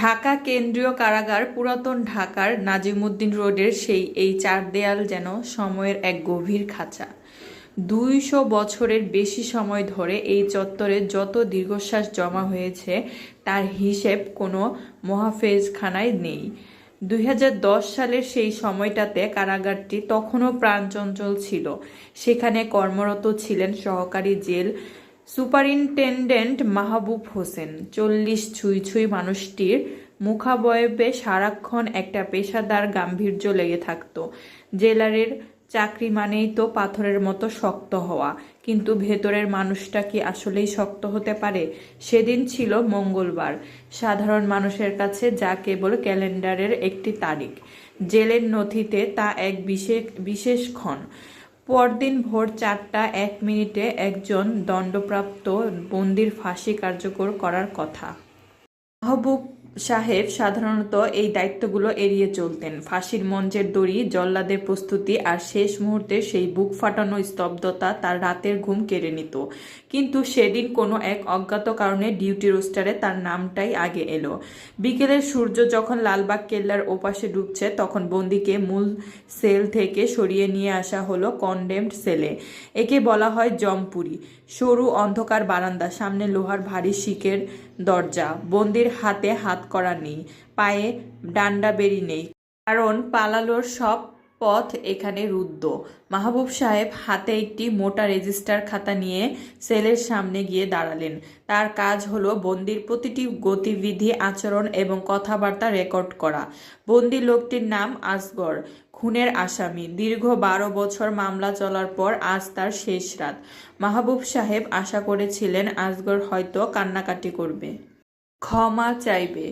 ঢাকা কেন্দ্রীয় কারাগার পুরাতন ঢাকার নাজিমুদ্দিন রোডের এই চার দেয়াল যেন সময়ের এক গভীর খাঁচা। ২০০ বছরের বেশি সময় ধরে এই চত্বরে যত দীর্ঘশ্বাস জমা হয়েছে তার হিসেব কোনো মহাফেজখানায় নেই। ২০১০ সালের সেই সময়টাতে কারাগারটি তখনও প্রাণচঞ্চল ছিল। সেখানে কর্মরত ছিলেন সহকারী জেল সুপারিনটেনডেন্ট মাহবুব হোসেন। ৪০ ছুঁই ছুঁই মানুষটির মুখাবয়বে সারাক্ষণ একটা পেশাদার গাম্ভীর্য লেগে থাকত। জেলারের চাকরি মানেই তো পাথরের মতো শক্ত হওয়া, কিন্তু ভেতরের মানুষটা কি আসলেই শক্ত হতে পারে? সেদিন ছিল মঙ্গলবার। সাধারণ মানুষের কাছে যা কেবল ক্যালেন্ডারের একটি তারিখ, জেলের নথিতে তা এক বিশেষ ক্ষণ। পরদিন ভোর ৪টা ১ মিনিটে একজন দণ্ডপ্রাপ্ত বন্দির ফাঁসি কার্যকর করার কথা। মাহবুব সাহেব সাধারণত এই দায়িত্বগুলো এড়িয়ে চলতেন। ফাঁসির মঞ্চের দড়ি, জল্লাদের প্রস্তুতি আর শেষ মুহূর্তে সেই বুক ফাটানো স্তব্ধতা তার রাতের ঘুম কেড়ে নিত। কিন্তু সেদিন কোনো এক অজ্ঞাত কারণে ডিউটি রোস্টারে তার নামটাই আগে এলো। বিকেলের সূর্য যখন লালবাগ কেল্লার ওপাশে ডুবছে, তখন বন্দিকে মূল সেল থেকে সরিয়ে নিয়ে আসা হলো কনডেমড সেলে। একে বলা হয় জমপুরি। সরু অন্ধকার বারান্দা, সামনে লোহার ভারী শিকের দরজা। বন্দির হাতে হাত করা নেই, পায়ে ডান্ডা বেরি নেই, কারণ পালালোর সব পথ এখানে রুদ্ধ। মাহবুব সাহেব হাতে একটি মোটা রেজিস্টার খাতা নিয়ে সেলের সামনে গিয়ে দাঁড়ালেন। তার কাজ হলো বন্দির প্রতিটি গতিবিধি, আচরণ এবং কথাবার্তা রেকর্ড করা। বন্দি লোকটির নাম আসগর, খুনের আসামি। দীর্ঘ ১২ বছর মামলা চলার পর আজ তার শেষ রাত। মাহবুব সাহেব আশা করেছিলেন আসগর হয়তো কান্নাকাটি করবে, ক্ষমা চাইবে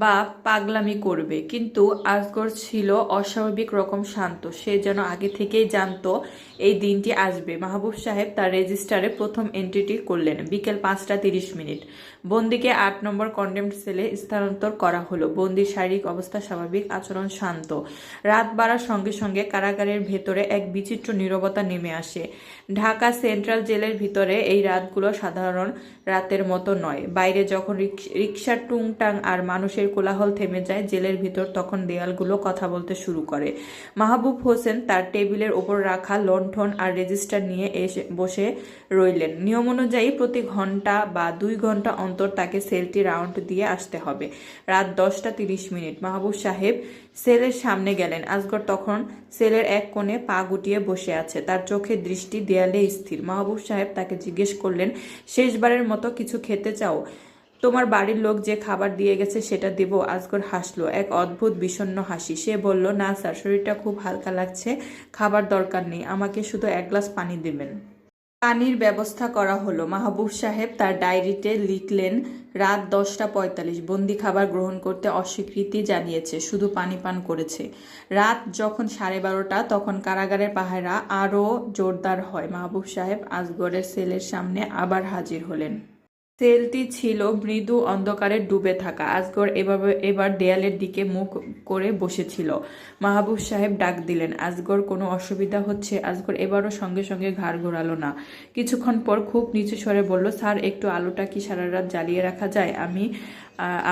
বা পাগলামি করবে, কিন্তু আসগর ছিল অস্বাভাবিক রকম শান্ত। সে যেন আগে থেকেই জানতো এই দিনটি আসবে। মাহবুব সাহেব তার রেজিস্টারে প্রথম এন্ট্রিটি করলেন। বিকেল ৫টা ৩০ মিনিট। বন্দিকে ৮ নম্বর কনডেমড সেলে স্থানান্তর করা হলো। বন্দির শারীরিক অবস্থা স্বাভাবিক, আচরণ শান্ত। রাত বাড়ার সঙ্গে সঙ্গে কারাগারের ভেতরে এক বিচিত্র নীরবতা নেমে আসে। ঢাকা সেন্ট্রাল জেলের ভিতরে এই রাতগুলো সাধারণ রাতের মতো নয়। বাইরে যখন রিকশার টুংটাং আর মানুষের কোলাহল থেমে যায়, জেলের ভিতর তখন দেয়ালগুলো কথা বলতে শুরু করে। মাহবুব হোসেন তার টেবিলের ওপর রাখা লণ্ঠন আর রেজিস্টার নিয়ে বসে রইলেন। নিয়ম অনুযায়ী প্রতি ঘন্টা বা ২ ঘন্টা অন্তর তাকে সেলটি রাউন্ড দিয়ে আসতে হবে। রাত ১০টা ৩০ মিনিট। মাহবুব সাহেব সেলের সামনে গেলেন। আসগর তখন সেলের এক কোণে পা গুটিয়ে বসে আছে, তার চোখের দৃষ্টি দেয়ালে স্থির। মাহবুব সাহেব তাকে জিজ্ঞেস করলেন, শেষবারের মতো কিছু খেতে চাও? তোমার বাড়ির লোক যে খাবার দিয়ে গেছে সেটা দিব? আসগর হাসলো, এক অদ্ভুত বিষণ্ণ হাসি। সে বলল, না স্যার, শরীরটা খুব হালকা লাগছে, খাবার দরকার নেই, আমাকে শুধু ১ গ্লাস পানি দেবেন। পানির ব্যবস্থা করা হলো। মাহবুব সাহেব তার ডায়েরিতে লিখলেন, রাত ১০টা ৪৫। বন্দি খাবার গ্রহণ করতে অস্বীকৃতি জানিয়েছে, শুধু পানি পান করেছে। রাত যখন ১২:৩০, তখন কারাগারের পাহারা আরও জোরদার হয়। মাহবুব সাহেব আসগরের সেলের সামনে আবার হাজির হলেন। সেলটি ছিল মৃদু অন্ধকারে ডুবে থাকা। আসগর এবার দেয়ালের দিকে মুখ করে বসেছিল। মাহবুব সাহেব ডাক দিলেন, আসগর, কোনো অসুবিধা হচ্ছে? আসগর এবারও সঙ্গে সঙ্গে ঘাড় ঘোরালো না। কিছুক্ষণ পর খুব নিচু স্বরে বলল, স্যার, একটু আলোটা কি সারা রাত জ্বালিয়ে রাখা যায়?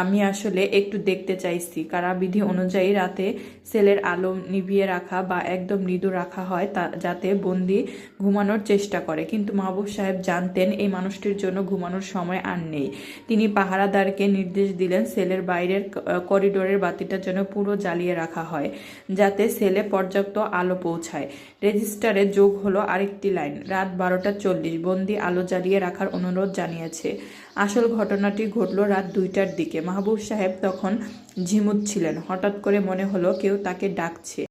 আমি আসলে একটু দেখতে চাইছি। কারাবিধি অনুযায়ী রাতে সেলের আলো নিভিয়ে রাখা বা একদম মৃদু রাখা হয়, যাতে বন্দি ঘুমানোর চেষ্টা করে। কিন্তু মাহবুব সাহেব জানতেন এই মানুষটির জন্য ঘুমানোর সময় আর নেই। তিনি পাহারাদারকে নির্দেশ দিলেন, সেলের বাইরের করিডোরের বাতিটা যেন পুরো জ্বালিয়ে রাখা হয়, যাতে সেলে পর্যাপ্ত আলো পৌঁছায়। রেজিস্টারে যোগ হলো আরেকটি লাইন, রাত ১২টা ৪০। বন্দি আলো জ্বালিয়ে রাখার অনুরোধ জানিয়েছে। আসল ঘটনাটি ঘটল রাত ২টার দিকে। মাহবুব সাহেব তখন ঝিমুচ্ছিলেন। হঠাৎ করে মনে হলো কেউ তাকে ডাকছে।